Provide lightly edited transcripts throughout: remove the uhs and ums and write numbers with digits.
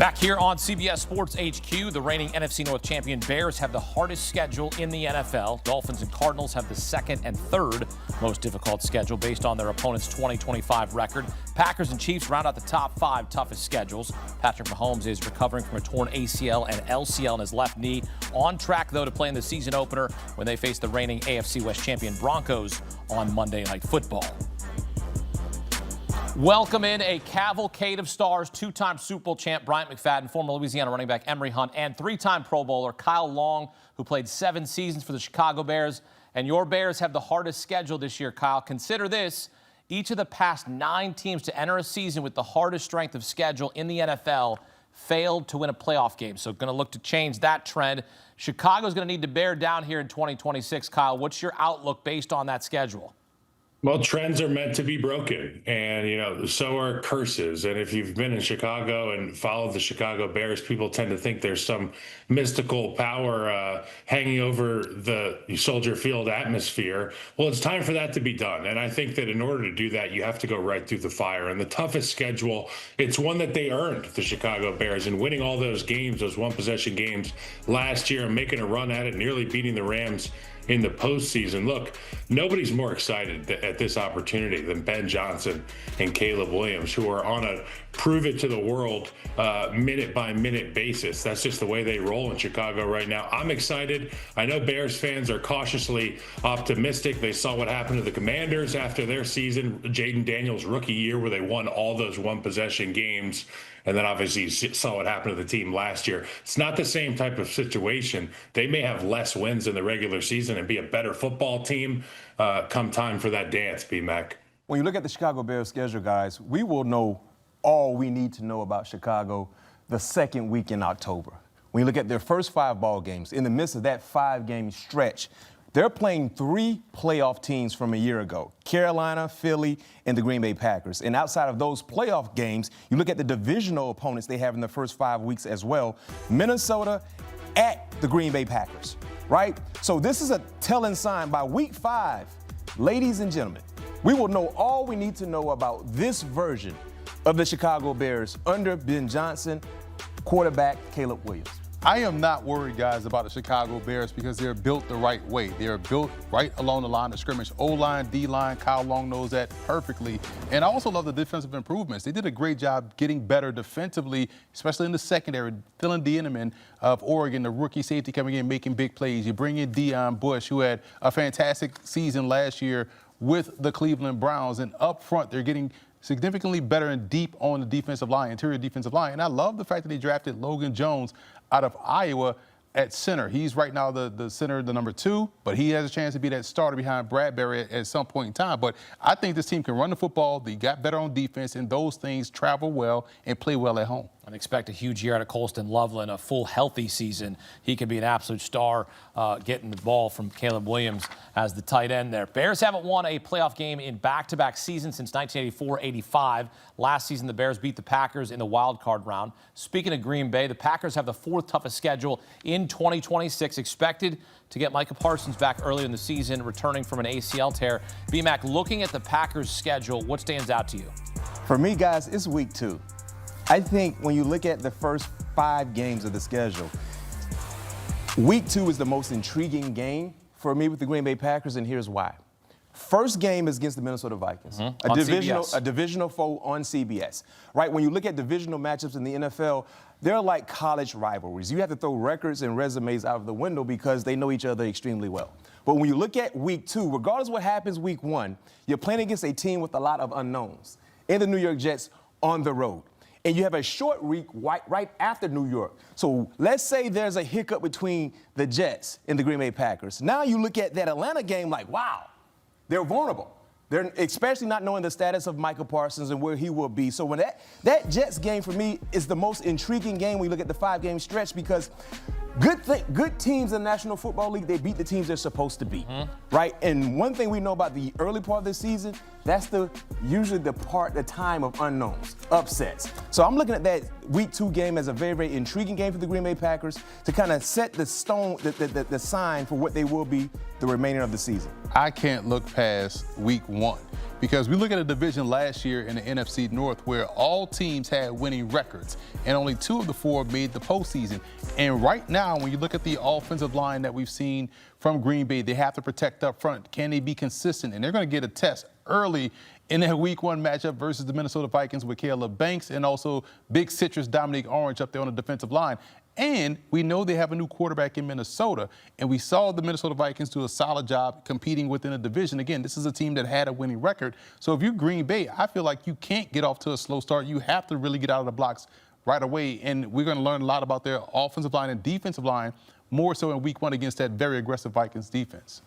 Back here on CBS Sports HQ, the reigning NFC North champion Bears have the hardest schedule in the NFL. Dolphins and Cardinals have the second and third most difficult schedule based on their opponent's 2025 record. Packers and Chiefs round out the top five toughest schedules. Patrick Mahomes is recovering from a torn ACL and LCL in his left knee. On track, though, to play in the season opener when they face the reigning AFC West champion Broncos on Monday Night Football. Welcome in a cavalcade of stars, two-time Super Bowl champ Bryant McFadden, former Louisiana running back Emory Hunt, and three-time Pro Bowler Kyle Long, who played 7 seasons for the Chicago Bears. And your Bears have the hardest schedule this year, Kyle. Consider this. Each of the past 9 teams to enter a season with the hardest strength of schedule in the NFL failed to win a playoff game. So going to look to change that trend. Chicago's going to need to bear down here in 2026. Kyle, what's your outlook based on that schedule? Well, trends are meant to be broken, and, so are curses. And if you've been in Chicago and followed the Chicago Bears, people tend to think there's some mystical power hanging over the Soldier Field atmosphere. Well, it's time for that to be done. And I think that in order to do that, you have to go right through the fire. And the toughest schedule, it's one that they earned, the Chicago Bears, and winning all those games, those one-possession games last year and making a run at it, nearly beating the Rams in the postseason. Look, nobody's more excited at this opportunity than Ben Johnson and Caleb Williams, who are on a prove it to the world minute by minute basis. That's just the way they roll in Chicago right now. I'm excited. I know Bears fans are cautiously optimistic. They saw what happened to the Commanders after their season, Jaden Daniels' rookie year, where they won all those one possession games. And then obviously you saw what happened to the team last year. It's not the same type of situation. They may have less wins in the regular season and be a better football team come time for that dance, B-Mac. When you look at the Chicago Bears schedule, guys, we will know all we need to know about Chicago the second week in October. When you look at their first 5 ball games, in the midst of that 5-game stretch, they're playing 3 playoff teams from a year ago: Carolina, Philly, and the Green Bay Packers. And outside of those playoff games, you look at the divisional opponents they have in the first 5 weeks as well. Minnesota at the Green Bay Packers, right? So this is a telling sign. By week 5, ladies and gentlemen, we will know all we need to know about this version of the Chicago Bears under Ben Johnson, quarterback Caleb Williams. I am not worried, guys, about the Chicago Bears because they're built the right way. They're built right along the line of scrimmage. O-line, D-line, Kyle Long knows that perfectly. And I also love the defensive improvements. They did a great job getting better defensively, especially in the secondary. Dylan Dieneman of Oregon, the rookie safety, coming in, making big plays. You bring in Deion Bush, who had a fantastic season last year with the Cleveland Browns. And up front, they're getting significantly better and deep on the defensive line, interior defensive line. And I love the fact that they drafted Logan Jones out of Iowa at center. He's right now the center, the number 2, but he has a chance to be that starter behind Bradbury at some point in time. But I think this team can run the football. They got better on defense, and those things travel well and play well at home. And expect a huge year out of Colston Loveland, a full healthy season. He could be an absolute star getting the ball from Caleb Williams as the tight end there. Bears haven't won a playoff game in back-to-back seasons since 1984-85. Last season, the Bears beat the Packers in the wild card round. Speaking of Green Bay, the Packers have the 4th toughest schedule in 2026, expected to get Micah Parsons back earlier in the season, returning from an ACL tear. B-Mac, looking at the Packers' schedule, what stands out to you? For me, guys, it's week 2. I think when you look at the first 5 games of the schedule, week 2 is the most intriguing game for me with the Green Bay Packers, and here's why. First game is against the Minnesota Vikings, a divisional foe on CBS, right? When you look at divisional matchups in the NFL, they're like college rivalries. You have to throw records and resumes out of the window because they know each other extremely well. But when you look at week 2, regardless of what happens week 1, you're playing against a team with a lot of unknowns in the New York Jets on the road. And you have a short week right after New York. So let's say there's a hiccup between the Jets and the Green Bay Packers. Now you look at that Atlanta game like, wow, they're vulnerable. They're especially not knowing the status of Micah Parsons and where he will be. So when that Jets game for me is the most intriguing game when you look at the 5-game stretch, because good teams in the National Football League, they beat the teams they're supposed to beat, right? And one thing we know about the early part of the season, that's usually the time of unknowns, upsets. So I'm looking at that week 2 game as a very, very intriguing game for the Green Bay Packers to kind of set the sign for what they will be the remainder of the season? I can't look past week 1 because we look at a division last year in the NFC North where all teams had winning records and only 2 of the 4 made the postseason. And right now, when you look at the offensive line that we've seen from Green Bay, they have to protect up front. Can they be consistent? And they're going to get a test early in their week 1 matchup versus the Minnesota Vikings with Caleb Banks and also big citrus Dominic Orange up there on the defensive line. And we know they have a new quarterback in Minnesota, and we saw the Minnesota Vikings do a solid job competing within a division. Again, this is a team that had a winning record. So if you're Green Bay, I feel like you can't get off to a slow start. You have to really get out of the blocks right away, and we're going to learn a lot about their offensive line and defensive line, more so in week 1 against that very aggressive Vikings defense.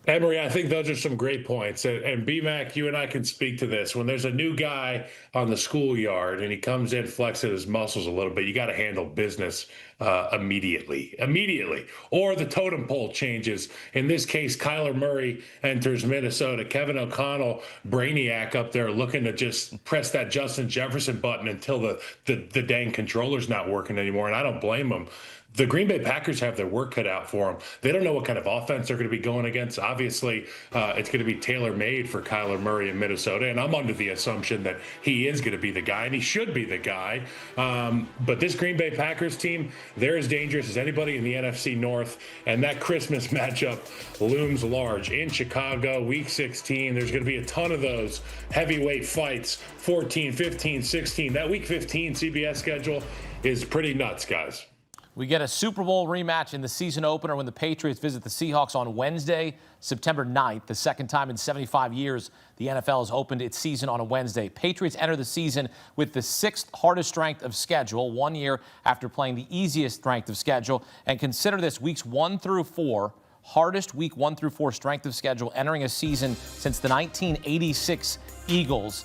Emory, I think those are some great points. And B-Mac, you and I can speak to this. When there's a new guy on the schoolyard and he comes in flexing his muscles a little bit, you got to handle business immediately. Or the totem pole changes. In this case, Kyler Murray enters Minnesota. Kevin O'Connell, brainiac up there looking to just press that Justin Jefferson button until the dang controller's not working anymore. And I don't blame him. The Green Bay Packers have their work cut out for them. They don't know what kind of offense they're going to be going against. Obviously, it's going to be tailor-made for Kyler Murray in Minnesota, and I'm under the assumption that he is going to be the guy, and he should be the guy. But this Green Bay Packers team, they're as dangerous as anybody in the NFC North, and that Christmas matchup looms large. In Chicago, Week 16, there's going to be a ton of those heavyweight fights, 14, 15, 16. That Week 15 CBS schedule is pretty nuts, guys. We get a Super Bowl rematch in the season opener when the Patriots visit the Seahawks on Wednesday, September 9th, the second time in 75 years the NFL has opened its season on a Wednesday. Patriots enter the season with the 6th hardest strength of schedule, 1 year after playing the easiest strength of schedule. And consider this, weeks 1 through 4, hardest week 1 through 4 strength of schedule entering a season since the 1986 Eagles.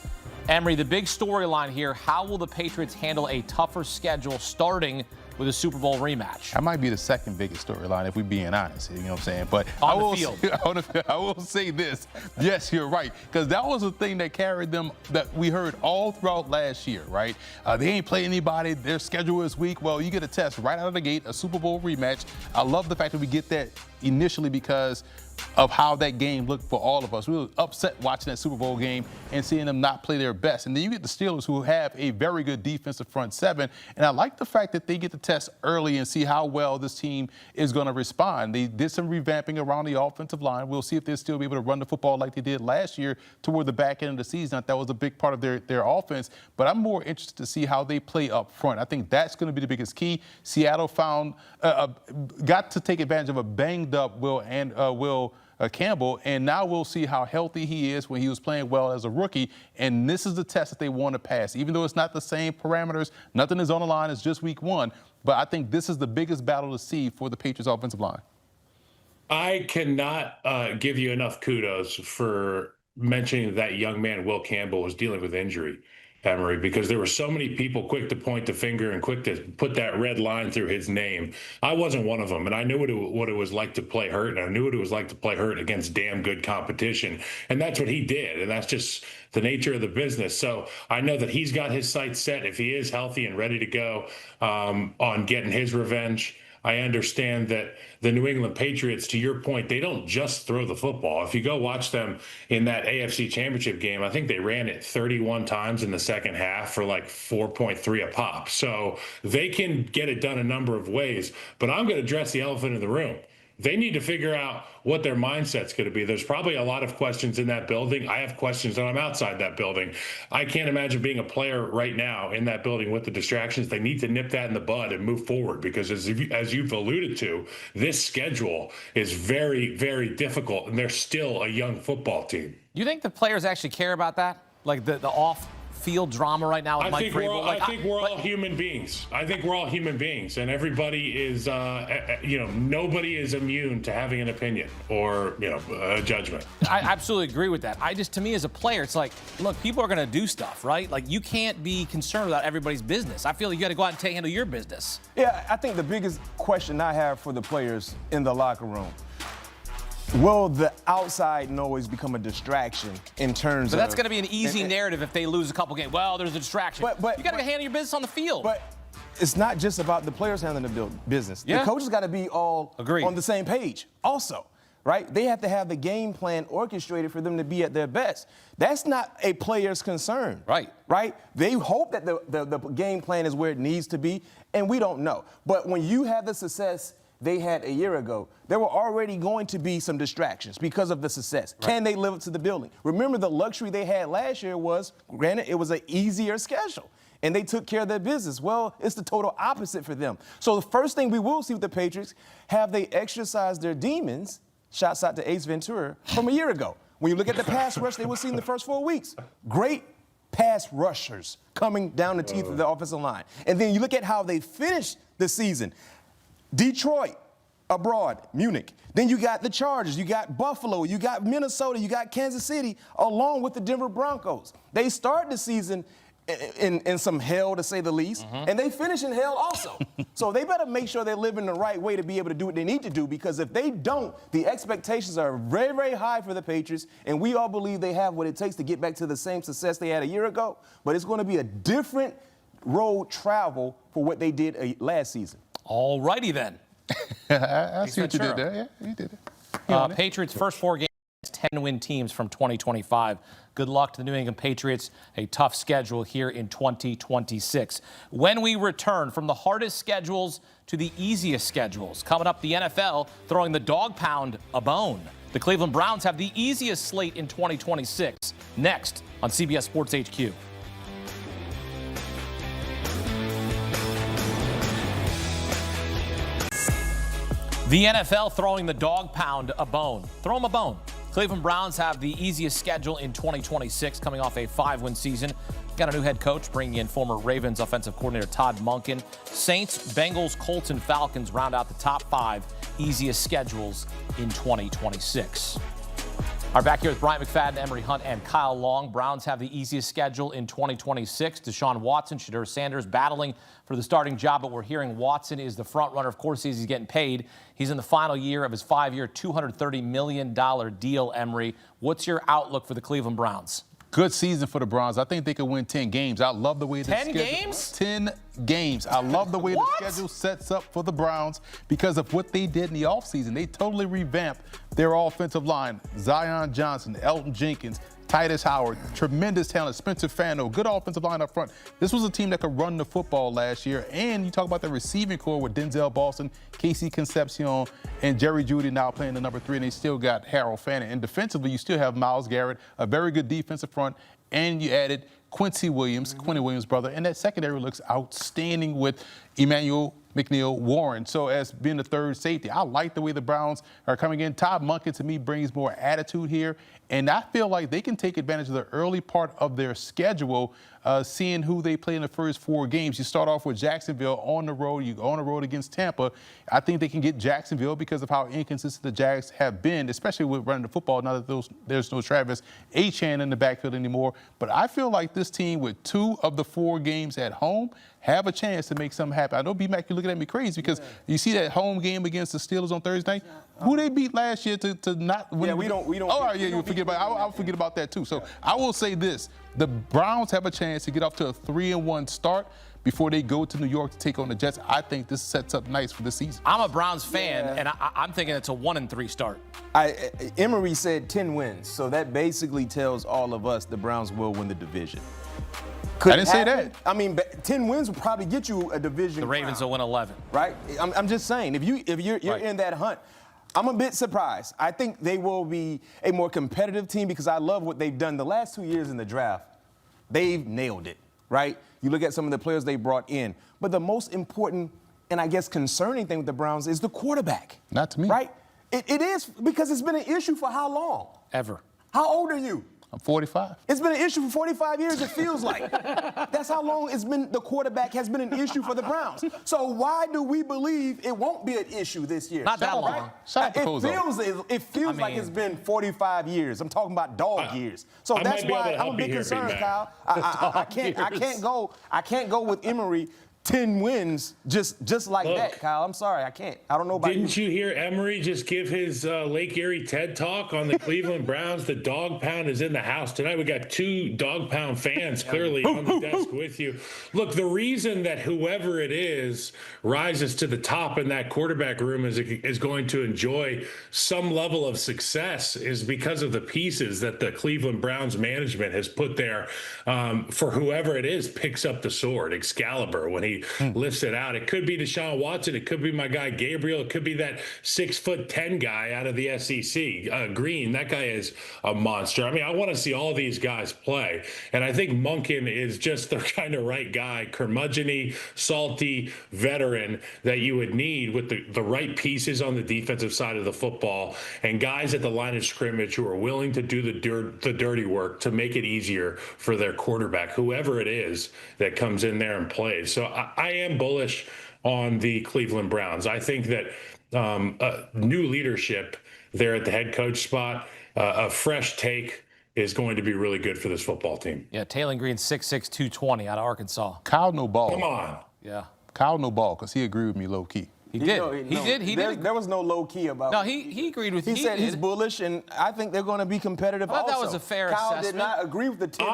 Emory, the big storyline here, how will the Patriots handle a tougher schedule starting with a Super Bowl rematch? That might be the second biggest storyline, if we're being honest. You know what I'm saying? But on the field. I will say this. Yes, you're right. Because that was the thing that carried them, that we heard all throughout last year, right? They ain't play anybody. Their schedule is weak. Well, you get a test right out of the gate, a Super Bowl rematch. I love the fact that we get that initially because of how that game looked for all of us. We were upset watching that Super Bowl game and seeing them not play their best. And then you get the Steelers, who have a very good defensive front seven. And I like the fact that they get to test early and see how well this team is going to respond. They did some revamping around the offensive line. We'll see if they'll still be able to run the football like they did last year toward the back end of the season. That was a big part of their offense. But I'm more interested to see how they play up front. I think that's going to be the biggest key. Seattle got to take advantage of a banged-up Will Campbell, and now we'll see how healthy he is when he was playing well as a rookie. And this is the test that they want to pass. Even though it's not the same parameters, nothing is on the line, it's just week 1. But I think this is the biggest battle to see for the Patriots offensive line. I cannot give you enough kudos for mentioning that young man, Will Campbell, was dealing with injury, Emory, because there were so many people quick to point the finger and quick to put that red line through his name. I wasn't one of them, and I knew what it was like to play hurt, and I knew what it was like to play hurt against damn good competition, and that's what he did, and that's just the nature of the business. So I know that he's got his sights set, if he is healthy and ready to go, on getting his revenge. I understand that the New England Patriots, to your point, they don't just throw the football. If you go watch them in that AFC Championship game, I think they ran it 31 times in the second half for like 4.3 a pop. So they can get it done a number of ways. But I'm going to address the elephant in the room. They need to figure out what their mindset's going to be. There's probably a lot of questions in that building. I have questions when I'm outside that building. I can't imagine being a player right now in that building with the distractions. They need to nip that in the bud and move forward because, as you've alluded to, this schedule is very, very difficult, and they're still a young football team. Do you think the players actually care about that? Like the off-field drama right now with Mike Vrabel? I think we're all human beings. I think we're all human beings, and everybody is, nobody is immune to having an opinion or, a judgment. I absolutely agree with that. To me as a player, it's like, look, people are going to do stuff, right? Like, you can't be concerned about everybody's business. I feel like you got to go out and handle your business. Yeah, I think the biggest question I have for the players in the locker room, will the outside noise become a distraction in terms of... But that's going to be an easy narrative if they lose a couple games. Well, there's a distraction. But you got to handle your business on the field. But it's not just about the players handling the business. Yeah. The coaches got to be all Agreed. on the same page also. right? They have to have the game plan orchestrated for them to be at their best. That's not a player's concern. Right. Right? They hope that the game plan is where it needs to be, and we don't know. But when you have the success they had a year ago, there were already going to be some distractions because of the success. Right. Can they live up to the building? Remember, the luxury they had last year was, granted, it was an easier schedule, and they took care of their business. Well, it's the total opposite for them. So the first thing we will see with the Patriots, have they exercised their demons, shouts out to Ace Ventura, from a year ago. When you look at the pass rush they were seeing the first 4 weeks, great pass rushers coming down the teeth of the offensive line. And then you look at how they finished the season. Detroit, abroad, Munich. Then you got the Chargers, you got Buffalo, you got Minnesota, you got Kansas City, along with the Denver Broncos. They start the season in some hell, to say the least, and they finish in hell also. So they better make sure they're living the right way to be able to do what they need to do, because if they don't, the expectations are very, very high for the Patriots, and we all believe they have what it takes to get back to the same success they had a year ago, but it's going to be a different road travel for what they did last season. All righty then. I see what you did there. Yeah, you did it. Patriots' first 4 games, 10-win teams from 2025. Good luck to the New England Patriots. A tough schedule here in 2026. When we return, from the hardest schedules to the easiest schedules, coming up, the NFL throwing the dog pound a bone. The Cleveland Browns have the easiest slate in 2026. Next on CBS Sports HQ. The NFL throwing the dog pound a bone. Throw them a bone. Cleveland Browns have the easiest schedule in 2026, coming off a 5-win season. Got a new head coach, bringing in former Ravens offensive coordinator Todd Monken. Saints, Bengals, Colts, and Falcons round out the top 5 easiest schedules in 2026. All right, back here with Bryant McFadden, Emory Hunt, and Kyle Long. Browns have the easiest schedule in 2026. Deshaun Watson, Shadur Sanders battling for the starting job, but we're hearing Watson is the front runner. Of course, he's getting paid. He's in the final year of his 5-year, $230 million deal, Emory. What's your outlook for the Cleveland Browns? Good season for the Browns. I think they could win 10 games. I love the way the 10 games? 10 games. I love the way the schedule sets up for the Browns because of what they did in the offseason. They totally revamped their offensive line. Zion Johnson, Elton Jenkins, Titus Howard, tremendous talent, Spencer Fano, good offensive line up front. This was a team that could run the football last year. And you talk about the receiving core with Denzel Boston, Casey Concepcion, and Jerry Jeudy now playing the number 3, and they still got Harold Fannin. And defensively, you still have Myles Garrett, a very good defensive front, and you added Quincy Williams, Quincy Williams' brother, and that secondary looks outstanding with Emmanuel McNeil Warren. So as being the third safety, I like the way the Browns are coming in. Todd Monken, to me, brings more attitude here, and I feel like they can take advantage of the early part of their schedule, seeing who they play in the first 4 games. You start off with Jacksonville on the road. You go on the road against Tampa. I think they can get Jacksonville because of how inconsistent the Jags have been, especially with running the football now that there's no Travis Etienne in the backfield anymore. But I feel like this team, with 2 of the 4 games at home, have a chance to make something happen. I know, B-Mac, you're looking at me crazy because you see that home game against the Steelers on Thursday night. Who they beat last year to not win? Yeah, we don't. Oh, all right, yeah, you forget about. I'll forget about that too. So I will say this: the Browns have a chance to get off to a 3-1 start before they go to New York to take on the Jets. I think this sets up nice for the season. I'm a Browns fan, and I'm thinking it's a 1-3 start. Emory said 10 wins, so that basically tells all of us the Browns will win the division. I didn't say that. I mean, 10 wins will probably get you a division. The Ravens will win 11. Right? I'm just saying, if you're in that hunt, I'm a bit surprised. I think they will be a more competitive team because I love what they've done the last 2 years in the draft. They've nailed it, right? You look at some of the players they brought in. But the most important and I guess concerning thing with the Browns is the quarterback. Not to me. Right? It is because it's been an issue for how long? Ever. How old are you? I'm 45. It's been an issue for 45 years, it feels like. That's how long it's been. The quarterback has been an issue for the Browns. So why do we believe it won't be an issue this year? Not that long. Right? Shout out It feels like it's been 45 years. I'm talking about dog years. So that's why I'm a bit concerned, Kyle. I can't go with Emory 10 wins just like Look, that, Kyle. I'm sorry, I can't. I don't know about Didn't you. you hear Emory just give his Lake Erie TED Talk on the Cleveland Browns? The dog pound is in the house tonight. We got 2 dog pound fans clearly on the desk with you. Look, the reason that whoever it is rises to the top in that quarterback room is going to enjoy some level of success is because of the pieces that the Cleveland Browns management has put there for whoever it is picks up the sword, Excalibur, when he lifts it out. It could be Deshaun Watson. It could be my guy Gabriel. It could be that 6'10" guy out of the SEC, Green. That guy is a monster. I mean, I want to see all these guys play. And I think Monken is just the kind of right guy, curmudgeon-y, salty veteran that you would need with the right pieces on the defensive side of the football and guys at the line of scrimmage who are willing to do the dirty work to make it easier for their quarterback, whoever it is that comes in there and plays. So I am bullish on the Cleveland Browns. I think that new leadership there at the head coach spot, a fresh take is going to be really good for this football team. Yeah, Taylor Green, 6'6", 220 out of Arkansas. Kyle no ball. Come on. Yeah. Kyle no ball because he agreed with me low key. He did. There was no low key about No, it. he agreed with you. He said he's bullish, and I think they're going to be competitive. I thought that also. was a fair Kyle assessment. did not agree with the team.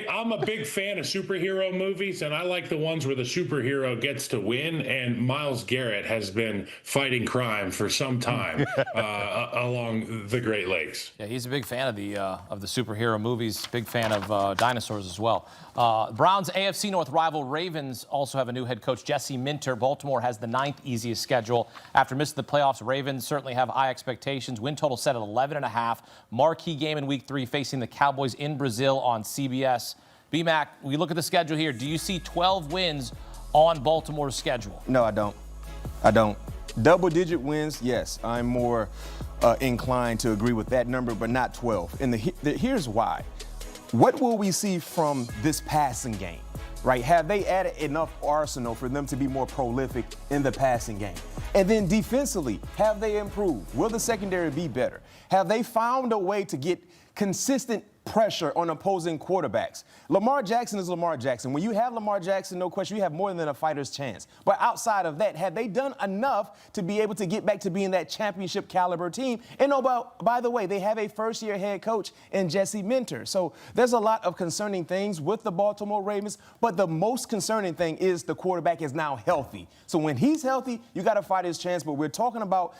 I'm a big fan of superhero movies, and I like the ones where the superhero gets to win. And Myles Garrett has been fighting crime for some time along the Great Lakes. Yeah, he's a big fan of the superhero movies. Big fan of dinosaurs as well. Browns AFC North rival Ravens also have a new head coach, Jesse Minter. Baltimore has the 9th easiest schedule. After missing the playoffs, Ravens certainly have high expectations. Win total set at 11.5. Marquee game in Week 3 facing the Cowboys in Brazil on CBS. B-Mac, we look at the schedule here. Do you see 12 wins on Baltimore's schedule? No, I don't. I don't. Double-digit wins, yes. I'm more inclined to agree with that number, but not 12. And here's why. What will we see from this passing game, right? Have they added enough arsenal for them to be more prolific in the passing game? And then defensively, have they improved? Will the secondary be better? Have they found a way to get consistent pressure on opposing quarterbacks? Lamar Jackson is Lamar Jackson. When you have Lamar Jackson, no question, you have more than a fighter's chance. But outside of that, have they done enough to be able to get back to being that championship caliber team? And by the way, they have a first-year head coach in Jesse Minter. So there's a lot of concerning things with the Baltimore Ravens, but the most concerning thing is the quarterback is now healthy. So when he's healthy, you got to fight his chance. But we're talking about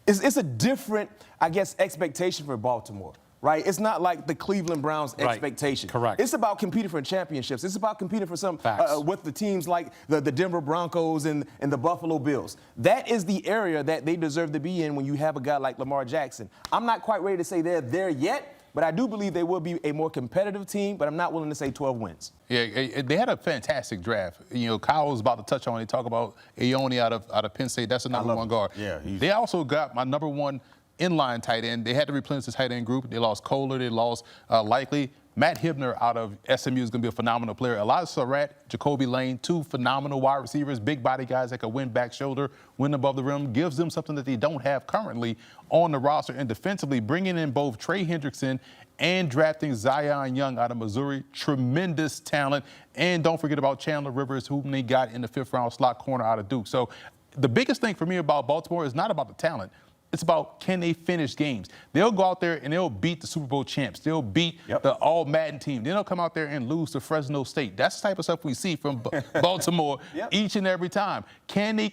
it's a different, I guess, expectation for Baltimore. Right? It's not like the Cleveland Browns expectation. Correct. It's about competing for championships. It's about competing for some with the teams like the Denver Broncos and the Buffalo Bills. That is the area that they deserve to be in when you have a guy like Lamar Jackson. I'm not quite ready to say they're there yet, but I do believe they will be a more competitive team, but I'm not willing to say 12 wins. Yeah, they had a fantastic draft. You know, Kyle was about to touch on it. They talk about Ione out of Penn State. That's the number one guard. Yeah, they also got my number one inline tight end. They had to replenish the tight end group. They lost Kohler. They lost Likely. Matt Hibner out of SMU is going to be a phenomenal player. Elijah Surratt, Jacoby Lane, 2 phenomenal wide receivers, big body guys that can win back shoulder, win above the rim, gives them something that they don't have currently on the roster. And defensively, bringing in both Trey Hendrickson and drafting Zion Young out of Missouri, tremendous talent. And don't forget about Chandler Rivers, whom they got in the 5th round slot corner out of Duke. So the biggest thing for me about Baltimore is not about the talent. It's about, can they finish games? They'll go out there and they'll beat the Super Bowl champs. They'll beat the all-Madden team. Then they'll come out there and lose to Fresno State. That's the type of stuff we see from Baltimore each and every time. Can they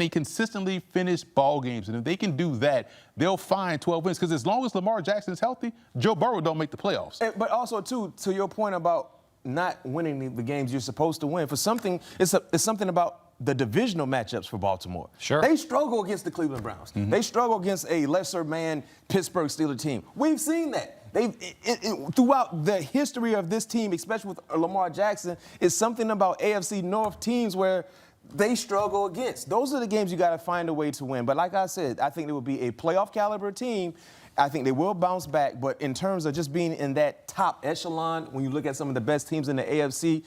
consistently finish ball games? And if they can do that, they'll find 12 wins. Because as long as Lamar Jackson's healthy, Joe Burrow don't make the playoffs. But also, too, to your point about not winning the games you're supposed to win, for something, it's something about the divisional matchups for Baltimore. Sure. They struggle against the Cleveland Browns. They struggle against a lesser man Pittsburgh Steelers team. We've seen that. Throughout the history of this team, especially with Lamar Jackson, is something about AFC North teams where they struggle against. Those are the games you got to find a way to win. But like I said, I think it will be a playoff caliber team. I think they will bounce back. But in terms of just being in that top echelon, when you look at some of the best teams in the AFC,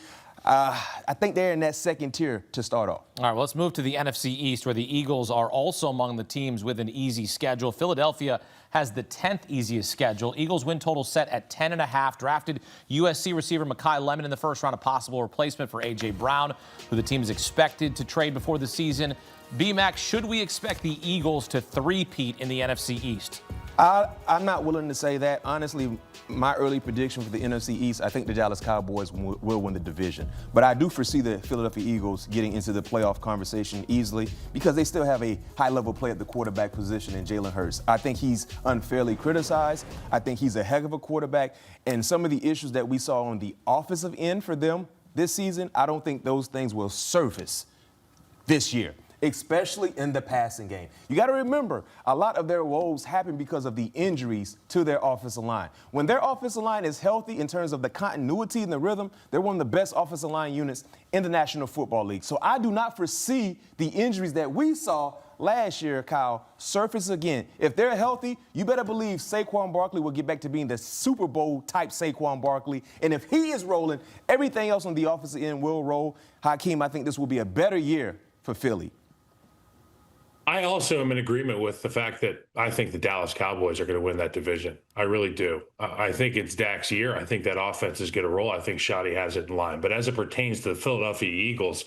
I think they're in that second tier to start off. All right, well, let's move to the NFC East, where the Eagles are also among the teams with an easy schedule. Philadelphia has the 10th easiest schedule. Eagles win total set at 10.5. Drafted USC receiver Mekhi Lemon in the first round, a possible replacement for A.J. Brown, who the team is expected to trade before the season. B-Mac, should we expect the Eagles to three-peat in the NFC East? I'm not willing to say that. Honestly, my early prediction for the NFC East, I think the Dallas Cowboys will win the division. But I do foresee the Philadelphia Eagles getting into the playoff conversation easily because they still have a high-level play at the quarterback position in Jalen Hurts. I think he's unfairly criticized. I think he's a heck of a quarterback. And some of the issues that we saw on the offensive end for them this season, I don't think those things will surface this year, especially in the passing game. You got to remember, a lot of their woes happen because of the injuries to their offensive line. When their offensive line is healthy in terms of the continuity and the rhythm, they're one of the best offensive line units in the National Football League. So I do not foresee the injuries that we saw last year, Kyle, surface again. If they're healthy, you better believe Saquon Barkley will get back to being the Super Bowl-type Saquon Barkley. And if he is rolling, everything else on the offensive end will roll. Hakeem, I think this will be a better year for Philly. I also am in agreement with the fact that I think the Dallas Cowboys are going to win that division. I really do. I think it's Dak's year. I think that offense is going to roll. I think Shoddy has it in line. But as it pertains to the Philadelphia Eagles,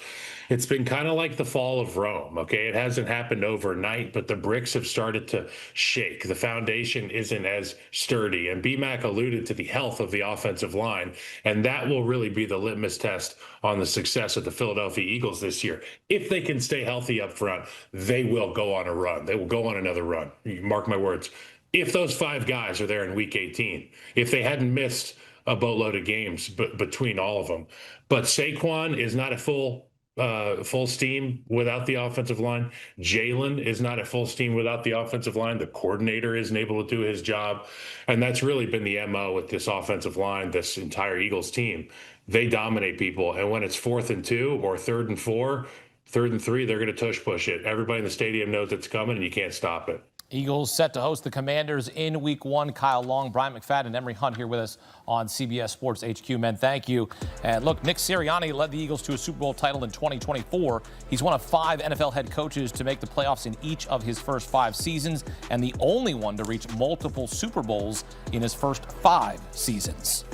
it's been kind of like the fall of Rome, okay? It hasn't happened overnight, but the bricks have started to shake. The foundation isn't as sturdy. And B-Mac alluded to the health of the offensive line, and that will really be the litmus test on the success of the Philadelphia Eagles this year. If they can stay healthy up front, they will go on a run. They will go on another run. Mark my words. If those five guys are there in Week 18, if they hadn't missed a boatload of games between all of them. But Saquon is not at full steam without the offensive line. Jalen is not at full steam without the offensive line. The coordinator isn't able to do his job. And that's really been the MO with this offensive line, this entire Eagles team. They dominate people. And when it's 4th and 2 or 3rd and 4, 3rd and 3, they're going to tush push it. Everybody in the stadium knows it's coming and you can't stop it. Eagles set to host the Commanders in Week 1. Kyle Long, Bryant McFadden, and Emory Hunt here with us on CBS Sports HQ. Men, thank you. And look, Nick Sirianni led the Eagles to a Super Bowl title in 2024. He's one of 5 NFL head coaches to make the playoffs in each of his first 5 seasons, and the only one to reach multiple Super Bowls in his first 5 seasons.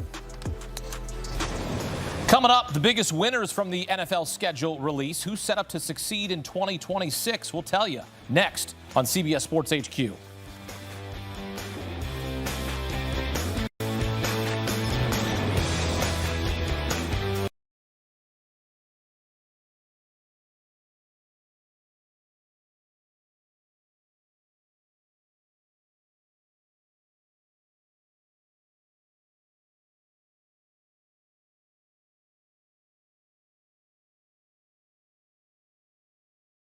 Coming up, the biggest winners from the NFL schedule release. Who's set up to succeed in 2026? We'll tell you next on CBS Sports HQ.